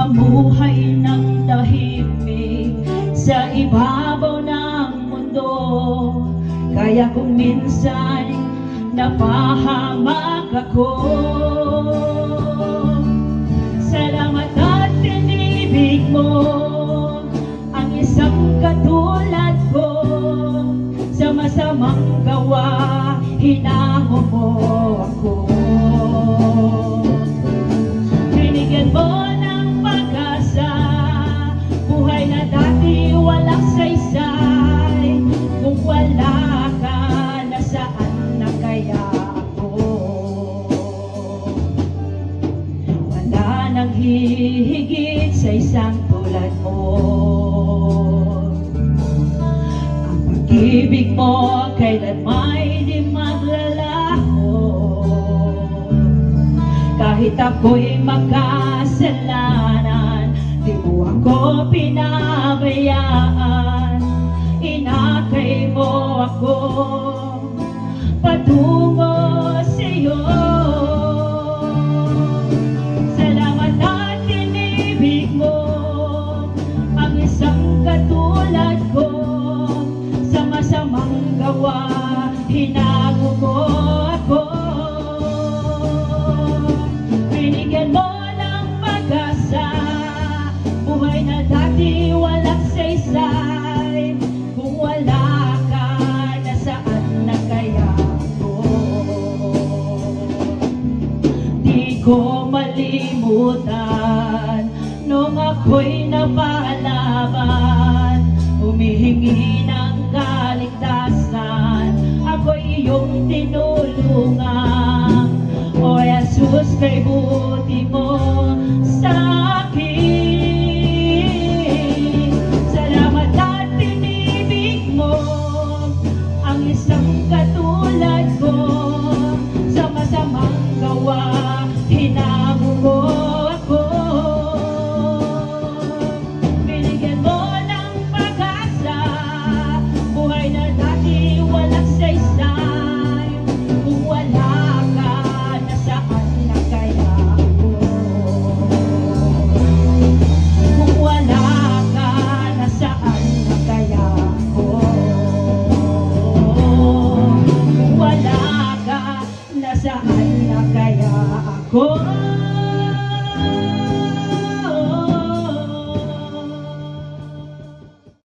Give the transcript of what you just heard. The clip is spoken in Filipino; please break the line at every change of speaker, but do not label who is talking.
mamuhay ng tahimik sa ibabaw ng mundo. Kaya kung minsan napahamak ako, salamat at tinibig mo ang isang katulad ko. Sa masamang gawa, hinango mo ako. Binigyan mo ng pag-asa, buhay na dati walang saysay. Kung wala ka, nasaan na kaya ako? Wala nang hihigit sa isang tulad mo. Ang pag-ibig mo kailanmay di maglalaho. Kahit ako'y makasalanan, di mo ako pinabayaan. Inakay mo ako patungo sa'yo. Salamat at tinibig mo ang isang katulad ko. Sa masamang gawa, hinago mo ako. Binigyan mo ng pag-asa, buhay na dati walang saysay. Kung wala ka, nasaan na kaya ako? Di ko malimutan nung ako'y napalaban, humihingi ng kaligtasan, ako'y iyong tinulungan. O Jesus,